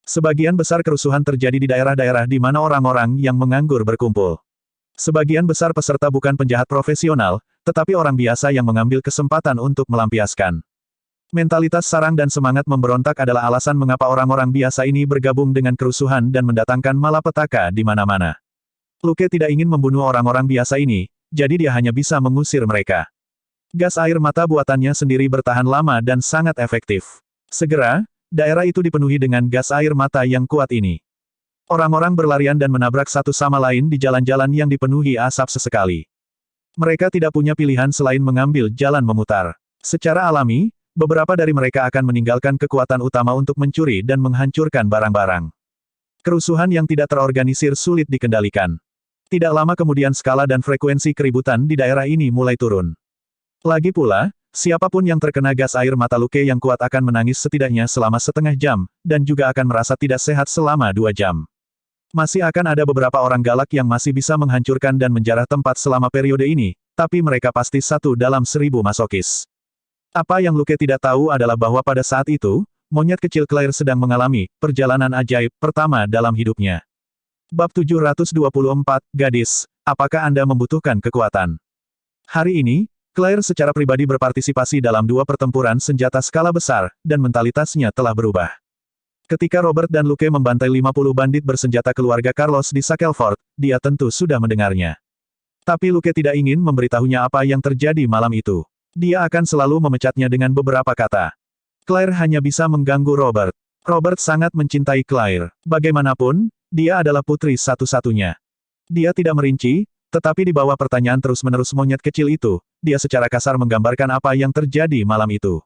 Sebagian besar kerusuhan terjadi di daerah-daerah di mana orang-orang yang menganggur berkumpul. Sebagian besar peserta bukan penjahat profesional, tetapi orang biasa yang mengambil kesempatan untuk melampiaskan. Mentalitas sarang dan semangat memberontak adalah alasan mengapa orang-orang biasa ini bergabung dengan kerusuhan dan mendatangkan malapetaka di mana-mana. Luke tidak ingin membunuh orang-orang biasa ini, jadi dia hanya bisa mengusir mereka. Gas air mata buatannya sendiri bertahan lama dan sangat efektif. Segera, daerah itu dipenuhi dengan gas air mata yang kuat ini. Orang-orang berlarian dan menabrak satu sama lain di jalan-jalan yang dipenuhi asap sesekali. Mereka tidak punya pilihan selain mengambil jalan memutar. Secara alami, beberapa dari mereka akan meninggalkan kekuatan utama untuk mencuri dan menghancurkan barang-barang. Kerusuhan yang tidak terorganisir sulit dikendalikan. Tidak lama kemudian skala dan frekuensi keributan di daerah ini mulai turun. Lagi pula, siapapun yang terkena gas air mata Luke yang kuat akan menangis setidaknya selama setengah jam, dan juga akan merasa tidak sehat selama 2 jam. Masih akan ada beberapa orang galak yang masih bisa menghancurkan dan menjarah tempat selama periode ini, tapi mereka pasti 1 dalam 1000 masokis. Apa yang Luke tidak tahu adalah bahwa pada saat itu, monyet kecil Claire sedang mengalami perjalanan ajaib pertama dalam hidupnya. Bab 724, Gadis, apakah Anda membutuhkan kekuatan? Hari ini, Claire secara pribadi berpartisipasi dalam 2 pertempuran senjata skala besar, dan mentalitasnya telah berubah. Ketika Robert dan Luke membantai 50 bandit bersenjata keluarga Carlos di Shackleford, dia tentu sudah mendengarnya. Tapi Luke tidak ingin memberitahunya apa yang terjadi malam itu. Dia akan selalu memecatnya dengan beberapa kata. Claire hanya bisa mengganggu Robert. Robert sangat mencintai Claire. Bagaimanapun, dia adalah putri satu-satunya. Dia tidak merinci, tetapi di bawah pertanyaan terus-menerus monyet kecil itu, dia secara kasar menggambarkan apa yang terjadi malam itu.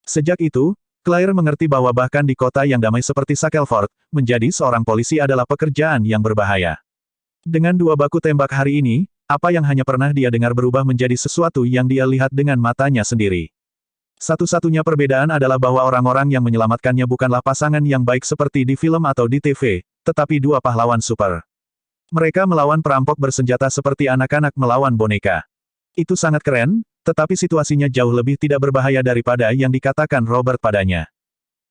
Sejak itu, Claire mengerti bahwa bahkan di kota yang damai seperti Shackleford, menjadi seorang polisi adalah pekerjaan yang berbahaya. Dengan 2 baku tembak hari ini, apa yang hanya pernah dia dengar berubah menjadi sesuatu yang dia lihat dengan matanya sendiri. Satu-satunya perbedaan adalah bahwa orang-orang yang menyelamatkannya bukanlah pasangan yang baik seperti di film atau di TV, tetapi 2 pahlawan super. Mereka melawan perampok bersenjata seperti anak-anak melawan boneka. Itu sangat keren, tetapi situasinya jauh lebih tidak berbahaya daripada yang dikatakan Robert padanya.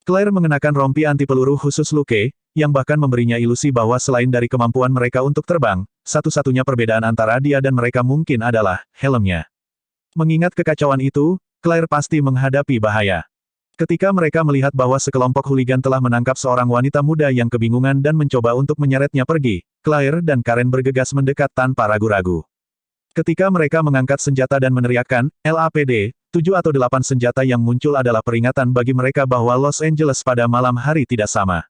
Claire mengenakan rompi anti peluru khusus Luke, yang bahkan memberinya ilusi bahwa selain dari kemampuan mereka untuk terbang, satu-satunya perbedaan antara dia dan mereka mungkin adalah helmnya. Mengingat kekacauan itu, Claire pasti menghadapi bahaya. Ketika mereka melihat bahwa sekelompok hooligan telah menangkap seorang wanita muda yang kebingungan dan mencoba untuk menyeretnya pergi, Claire dan Karen bergegas mendekat tanpa ragu-ragu. Ketika mereka mengangkat senjata dan meneriakkan, LAPD, 7 atau 8 senjata yang muncul adalah peringatan bagi mereka bahwa Los Angeles pada malam hari tidak sama.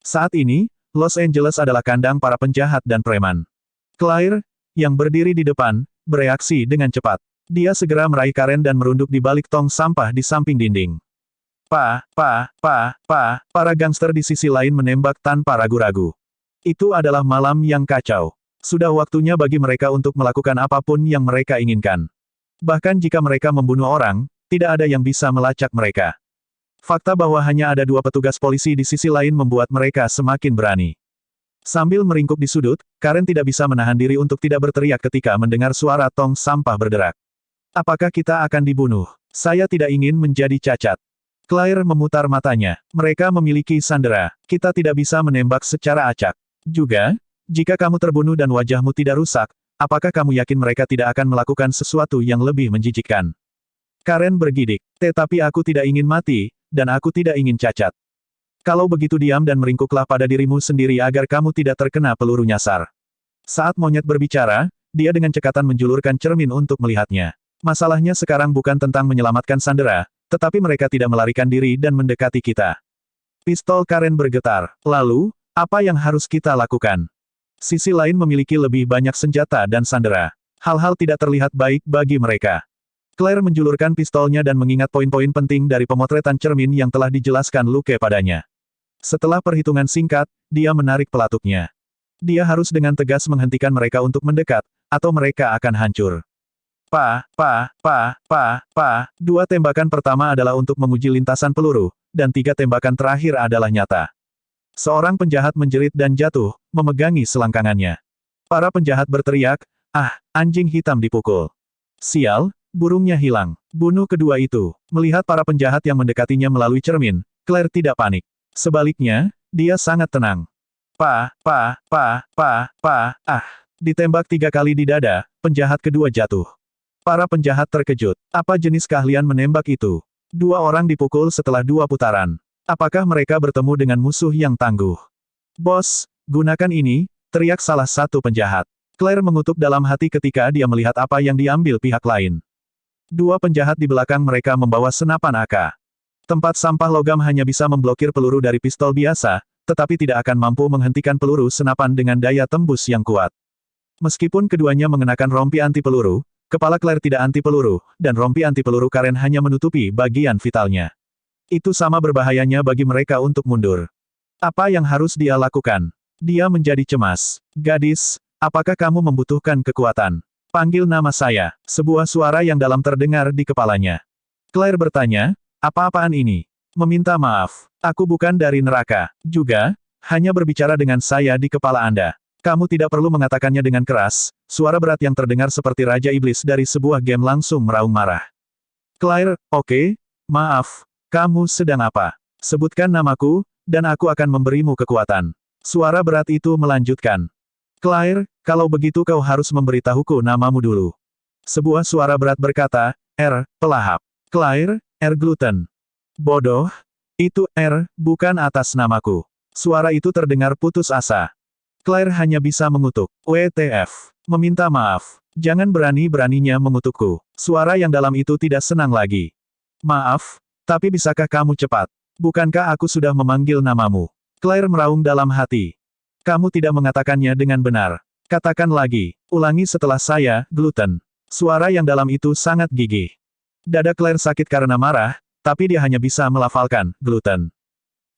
Saat ini, Los Angeles adalah kandang para penjahat dan preman. Claire, yang berdiri di depan, bereaksi dengan cepat. Dia segera meraih Karen dan merunduk di balik tong sampah di samping dinding. Para gangster di sisi lain menembak tanpa ragu-ragu. Itu adalah malam yang kacau. Sudah waktunya bagi mereka untuk melakukan apapun yang mereka inginkan. Bahkan jika mereka membunuh orang, tidak ada yang bisa melacak mereka. Fakta bahwa hanya ada 2 petugas polisi di sisi lain membuat mereka semakin berani. Sambil meringkuk di sudut, Karen tidak bisa menahan diri untuk tidak berteriak ketika mendengar suara tong sampah berderak. Apakah kita akan dibunuh? Saya tidak ingin menjadi cacat. Claire memutar matanya. Mereka memiliki sandera. Kita tidak bisa menembak secara acak. Juga, jika kamu terbunuh dan wajahmu tidak rusak, apakah kamu yakin mereka tidak akan melakukan sesuatu yang lebih menjijikkan? Karen bergidik. Tetapi aku tidak ingin mati, dan aku tidak ingin cacat. Kalau begitu diam dan meringkuklah pada dirimu sendiri agar kamu tidak terkena peluru nyasar. Saat monyet berbicara, dia dengan cekatan menjulurkan cermin untuk melihatnya. Masalahnya sekarang bukan tentang menyelamatkan sandera, tetapi mereka tidak melarikan diri dan mendekati kita. Pistol Karen bergetar. Lalu, apa yang harus kita lakukan? Sisi lain memiliki lebih banyak senjata dan sandera. Hal-hal tidak terlihat baik bagi mereka. Claire menjulurkan pistolnya dan mengingat poin-poin penting dari pemotretan cermin yang telah dijelaskan Luke padanya. Setelah perhitungan singkat, dia menarik pelatuknya. Dia harus dengan tegas menghentikan mereka untuk mendekat, atau mereka akan hancur. 2 tembakan pertama adalah untuk menguji lintasan peluru, dan 3 tembakan terakhir adalah nyata. Seorang penjahat menjerit dan jatuh, memegangi selangkangannya. Para penjahat berteriak, anjing hitam dipukul. Sial, burungnya hilang. Bunuh kedua itu. Melihat para penjahat yang mendekatinya melalui cermin, Claire tidak panik. Sebaliknya, dia sangat tenang. Ditembak 3 kali di dada, penjahat kedua jatuh. Para penjahat terkejut. Apa jenis keahlian menembak itu? 2 orang dipukul setelah 2 putaran. Apakah mereka bertemu dengan musuh yang tangguh? Bos, gunakan ini, teriak salah satu penjahat. Claire mengutuk dalam hati ketika dia melihat apa yang diambil pihak lain. 2 penjahat di belakang mereka membawa senapan AK. Tempat sampah logam hanya bisa memblokir peluru dari pistol biasa, tetapi tidak akan mampu menghentikan peluru senapan dengan daya tembus yang kuat. Meskipun keduanya mengenakan rompi anti peluru, kepala Claire tidak anti peluru, dan rompi anti peluru Karen hanya menutupi bagian vitalnya. Itu sama berbahayanya bagi mereka untuk mundur. Apa yang harus dia lakukan? Dia menjadi cemas. Gadis, apakah kamu membutuhkan kekuatan? Panggil nama saya. Sebuah suara yang dalam terdengar di kepalanya. Claire bertanya, apa-apaan ini? Meminta maaf. Aku bukan dari neraka. Juga, hanya berbicara dengan saya di kepala Anda. Kamu tidak perlu mengatakannya dengan keras, suara berat yang terdengar seperti Raja Iblis dari sebuah game langsung meraung marah. Claire, oke, maaf, kamu sedang apa? Sebutkan namaku, dan aku akan memberimu kekuatan. Suara berat itu melanjutkan. Claire, kalau begitu kau harus memberitahuku namamu dulu. Sebuah suara berat berkata, pelahap. Claire, gluten. Bodoh, itu bukan atas namaku. Suara itu terdengar putus asa. Claire hanya bisa mengutuk. WTF. Meminta maaf. Jangan berani-beraninya mengutukku. Suara yang dalam itu tidak senang lagi. Maaf, tapi bisakah kamu cepat? Bukankah aku sudah memanggil namamu? Claire meraung dalam hati. Kamu tidak mengatakannya dengan benar. Katakan lagi. Ulangi setelah saya, gluten. Suara yang dalam itu sangat gigih. Dada Claire sakit karena marah, tapi dia hanya bisa melafalkan, gluten.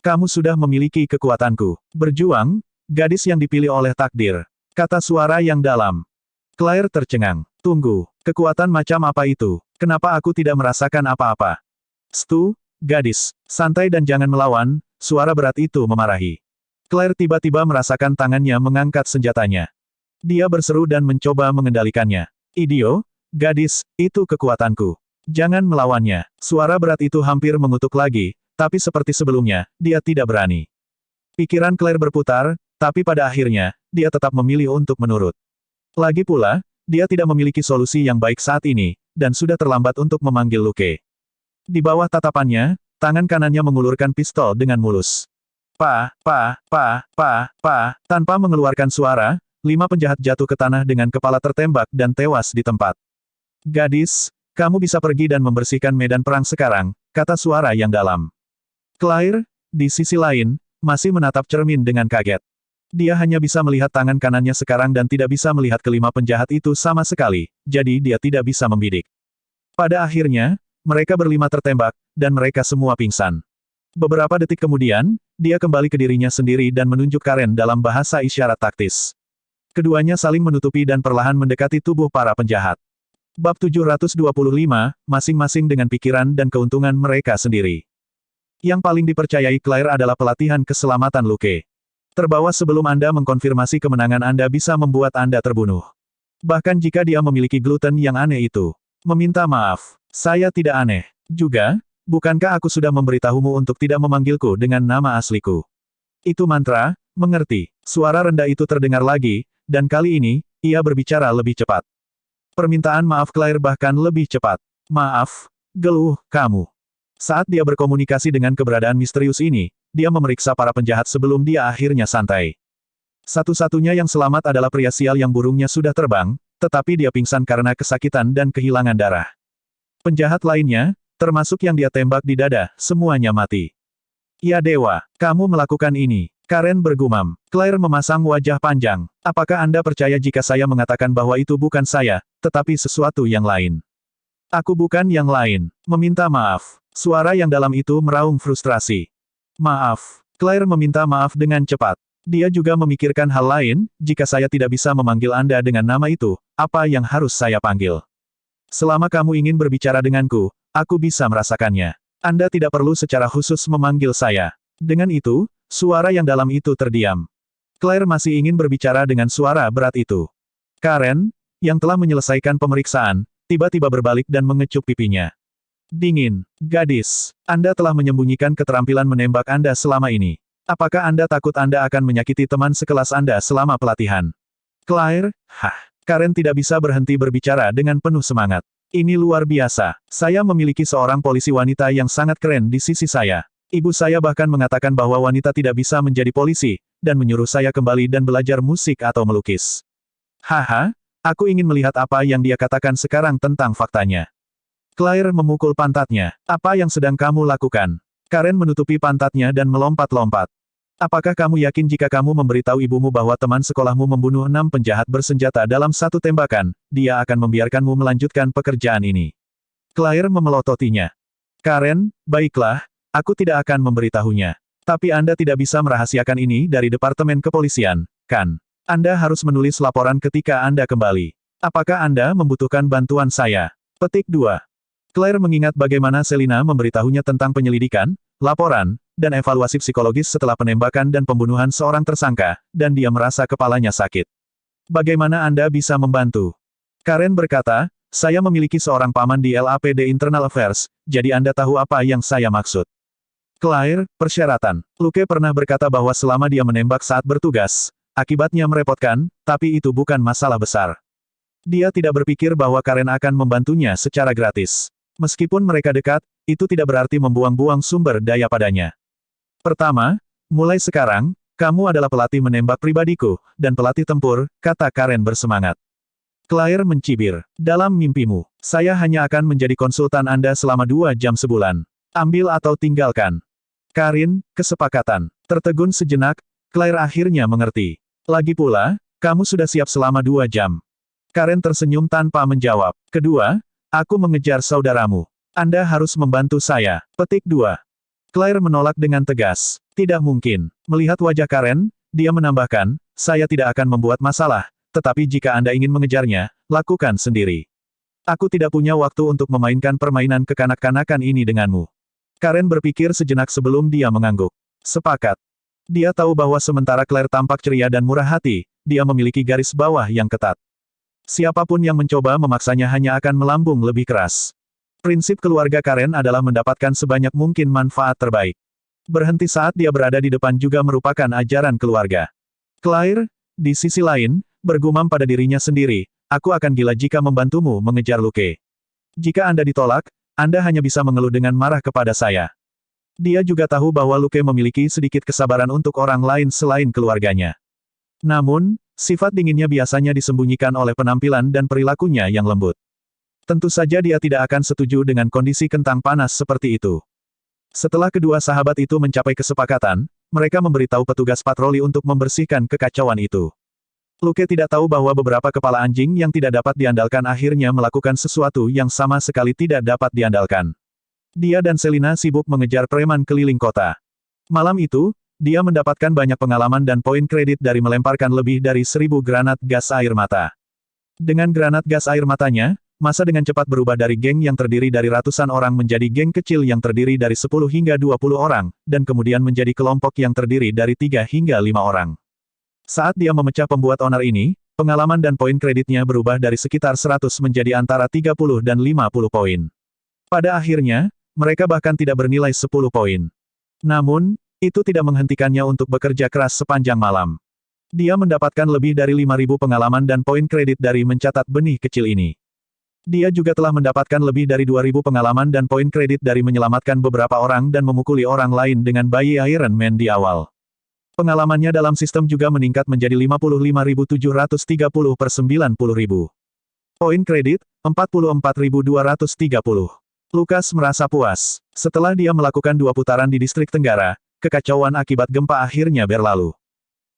Kamu sudah memiliki kekuatanku. Berjuang, gadis yang dipilih oleh takdir. Kata suara yang dalam. Claire tercengang. Tunggu, kekuatan macam apa itu? Kenapa aku tidak merasakan apa-apa? Stu, gadis, santai dan jangan melawan, suara berat itu memarahi. Claire tiba-tiba merasakan tangannya mengangkat senjatanya. Dia berseru dan mencoba mengendalikannya. Idio, gadis, itu kekuatanku. Jangan melawannya. Suara berat itu hampir mengutuk lagi, tapi seperti sebelumnya, dia tidak berani. Pikiran Claire berputar, tapi pada akhirnya, dia tetap memilih untuk menurut. Lagi pula, dia tidak memiliki solusi yang baik saat ini, dan sudah terlambat untuk memanggil Luke. Di bawah tatapannya, tangan kanannya mengulurkan pistol dengan mulus. Tanpa mengeluarkan suara, 5 penjahat jatuh ke tanah dengan kepala tertembak dan tewas di tempat. Gadis, kamu bisa pergi dan membersihkan medan perang sekarang, kata suara yang dalam. Claire, di sisi lain, masih menatap cermin dengan kaget. Dia hanya bisa melihat tangan kanannya sekarang dan tidak bisa melihat kelima penjahat itu sama sekali, jadi dia tidak bisa membidik. Pada akhirnya, mereka berlima tertembak, dan mereka semua pingsan. Beberapa detik kemudian, dia kembali ke dirinya sendiri dan menunjuk Karen dalam bahasa isyarat taktis. Keduanya saling menutupi dan perlahan mendekati tubuh para penjahat. Bab 725, masing-masing dengan pikiran dan keuntungan mereka sendiri. Yang paling dipercayai Claire adalah pelatihan keselamatan Luke. Terbawa sebelum Anda mengkonfirmasi kemenangan Anda bisa membuat Anda terbunuh. Bahkan jika dia memiliki gluten yang aneh itu. Meminta maaf. Saya tidak aneh. Juga, bukankah aku sudah memberitahumu untuk tidak memanggilku dengan nama asliku? Itu mantra, mengerti. Suara rendah itu terdengar lagi, dan kali ini, ia berbicara lebih cepat. Permintaan maaf Claire bahkan lebih cepat. Maaf, geluh, kamu. Saat dia berkomunikasi dengan keberadaan misterius ini, dia memeriksa para penjahat sebelum dia akhirnya santai. Satu-satunya yang selamat adalah pria sial yang burungnya sudah terbang, tetapi dia pingsan karena kesakitan dan kehilangan darah. Penjahat lainnya, termasuk yang dia tembak di dada, semuanya mati. Ya dewa, kamu melakukan ini. Karen bergumam. Claire memasang wajah panjang. Apakah Anda percaya jika saya mengatakan bahwa itu bukan saya, tetapi sesuatu yang lain? Aku bukan yang lain. Meminta maaf. Suara yang dalam itu meraung frustrasi. Maaf. Claire meminta maaf dengan cepat. Dia juga memikirkan hal lain, jika saya tidak bisa memanggil Anda dengan nama itu, apa yang harus saya panggil? Selama kamu ingin berbicara denganku, aku bisa merasakannya. Anda tidak perlu secara khusus memanggil saya. Dengan itu, suara yang dalam itu terdiam. Claire masih ingin berbicara dengan suara berat itu. Karen, yang telah menyelesaikan pemeriksaan, tiba-tiba berbalik dan mengecup pipinya. Dingin, gadis. Anda telah menyembunyikan keterampilan menembak Anda selama ini. Apakah Anda takut Anda akan menyakiti teman sekelas Anda selama pelatihan? Claire, Karen tidak bisa berhenti berbicara dengan penuh semangat. Ini luar biasa. Saya memiliki seorang polisi wanita yang sangat keren di sisi saya. Ibu saya bahkan mengatakan bahwa wanita tidak bisa menjadi polisi, dan menyuruh saya kembali dan belajar musik atau melukis. Aku ingin melihat apa yang dia katakan sekarang tentang faktanya. Claire memukul pantatnya. Apa yang sedang kamu lakukan? Karen menutupi pantatnya dan melompat-lompat. Apakah kamu yakin jika kamu memberitahu ibumu bahwa teman sekolahmu membunuh 6 penjahat bersenjata dalam satu tembakan, dia akan membiarkanmu melanjutkan pekerjaan ini? Claire memelototinya. Karen, baiklah, aku tidak akan memberitahunya. Tapi Anda tidak bisa merahasiakan ini dari Departemen Kepolisian, kan? Anda harus menulis laporan ketika Anda kembali. Apakah Anda membutuhkan bantuan saya? Petik 2. Claire mengingat bagaimana Selina memberitahunya tentang penyelidikan, laporan, dan evaluasi psikologis setelah penembakan dan pembunuhan seorang tersangka, dan dia merasa kepalanya sakit. Bagaimana Anda bisa membantu? Karen berkata, saya memiliki seorang paman di LAPD Internal Affairs, jadi Anda tahu apa yang saya maksud. Claire, persyaratan. Luke pernah berkata bahwa selama dia menembak saat bertugas, akibatnya merepotkan, tapi itu bukan masalah besar. Dia tidak berpikir bahwa Karen akan membantunya secara gratis. Meskipun mereka dekat, itu tidak berarti membuang-buang sumber daya padanya. Pertama, mulai sekarang, kamu adalah pelatih menembak pribadiku, dan pelatih tempur, kata Karen bersemangat. Claire mencibir. Dalam mimpimu, saya hanya akan menjadi konsultan Anda selama 2 jam sebulan. Ambil atau tinggalkan. Karin, kesepakatan. Tertegun sejenak, Claire akhirnya mengerti. Lagi pula, kamu sudah siap selama 2 jam. Karen tersenyum tanpa menjawab. Kedua, aku mengejar saudaramu. Anda harus membantu saya. Petik 2. Claire menolak dengan tegas. Tidak mungkin. Melihat wajah Karen, dia menambahkan, saya tidak akan membuat masalah, tetapi jika Anda ingin mengejarnya, lakukan sendiri. Aku tidak punya waktu untuk memainkan permainan kekanak-kanakan ini denganmu. Karen berpikir sejenak sebelum dia mengangguk. Sepakat. Dia tahu bahwa sementara Claire tampak ceria dan murah hati, dia memiliki garis bawah yang ketat. Siapapun yang mencoba memaksanya hanya akan melambung lebih keras. Prinsip keluarga Karen adalah mendapatkan sebanyak mungkin manfaat terbaik. Berhenti saat dia berada di depan juga merupakan ajaran keluarga. Claire, di sisi lain, bergumam pada dirinya sendiri, aku akan gila jika membantumu mengejar Luke. Jika Anda ditolak, Anda hanya bisa mengeluh dengan marah kepada saya. Dia juga tahu bahwa Luke memiliki sedikit kesabaran untuk orang lain selain keluarganya. Namun, sifat dinginnya biasanya disembunyikan oleh penampilan dan perilakunya yang lembut. Tentu saja dia tidak akan setuju dengan kondisi kentang panas seperti itu. Setelah kedua sahabat itu mencapai kesepakatan, mereka memberitahu petugas patroli untuk membersihkan kekacauan itu. Luke tidak tahu bahwa beberapa kepala anjing yang tidak dapat diandalkan akhirnya melakukan sesuatu yang sama sekali tidak dapat diandalkan. Dia dan Selina sibuk mengejar preman keliling kota. Malam itu, dia mendapatkan banyak pengalaman dan poin kredit dari melemparkan lebih dari 1000 granat gas air mata. Dengan granat gas air matanya, massa dengan cepat berubah dari geng yang terdiri dari ratusan orang menjadi geng kecil yang terdiri dari 10 hingga 20 orang, dan kemudian menjadi kelompok yang terdiri dari 3 hingga 5 orang. Saat dia memecah pembuat onar ini, pengalaman dan poin kreditnya berubah dari sekitar 100 menjadi antara 30 dan 50 poin. Pada akhirnya, mereka bahkan tidak bernilai 10 poin. Namun, itu tidak menghentikannya untuk bekerja keras sepanjang malam. Dia mendapatkan lebih dari 5.000 pengalaman dan poin kredit dari mencatat benih kecil ini. Dia juga telah mendapatkan lebih dari 2.000 pengalaman dan poin kredit dari menyelamatkan beberapa orang dan memukuli orang lain dengan bayi Iron Man di awal. Pengalamannya dalam sistem juga meningkat menjadi 55.730 per 90.000. Poin kredit, 44.230. Lukas merasa puas. Setelah dia melakukan 2 putaran di distrik Tenggara, kekacauan akibat gempa akhirnya berlalu.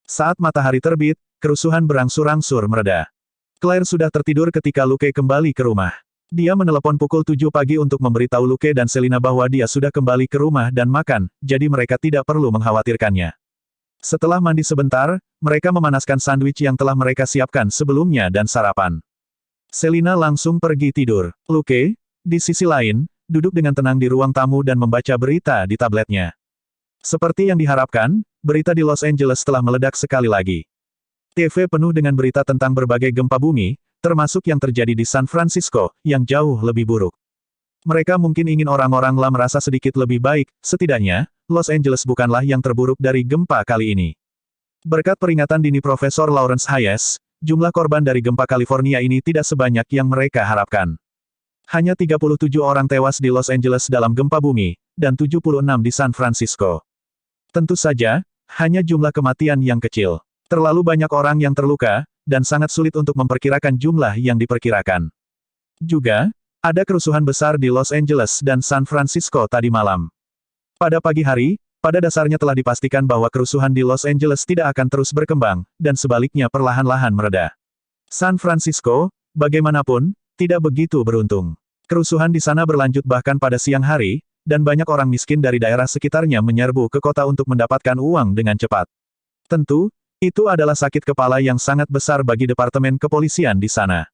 Saat matahari terbit, kerusuhan berangsur-angsur mereda. Claire sudah tertidur ketika Luke kembali ke rumah. Dia menelepon pukul 7 pagi untuk memberitahu Luke dan Selina bahwa dia sudah kembali ke rumah dan makan, jadi mereka tidak perlu mengkhawatirkannya. Setelah mandi sebentar, mereka memanaskan sandwich yang telah mereka siapkan sebelumnya dan sarapan. Selina langsung pergi tidur. Luke, di sisi lain, duduk dengan tenang di ruang tamu dan membaca berita di tabletnya. Seperti yang diharapkan, berita di Los Angeles telah meledak sekali lagi. TV penuh dengan berita tentang berbagai gempa bumi, termasuk yang terjadi di San Francisco, yang jauh lebih buruk. Mereka mungkin ingin orang-orang merasa sedikit lebih baik, setidaknya, Los Angeles bukanlah yang terburuk dari gempa kali ini. Berkat peringatan dini Profesor Lawrence Hayes, jumlah korban dari gempa California ini tidak sebanyak yang mereka harapkan. Hanya 37 orang tewas di Los Angeles dalam gempa bumi, dan 76 di San Francisco. Tentu saja, hanya jumlah kematian yang kecil. Terlalu banyak orang yang terluka, dan sangat sulit untuk memperkirakan jumlah yang diperkirakan. Juga, ada kerusuhan besar di Los Angeles dan San Francisco tadi malam. Pada pagi hari, pada dasarnya telah dipastikan bahwa kerusuhan di Los Angeles tidak akan terus berkembang, dan sebaliknya perlahan-lahan mereda. San Francisco, bagaimanapun, tidak begitu beruntung. Kerusuhan di sana berlanjut bahkan pada siang hari, dan banyak orang miskin dari daerah sekitarnya menyerbu ke kota untuk mendapatkan uang dengan cepat. Tentu, itu adalah sakit kepala yang sangat besar bagi Departemen Kepolisian di sana.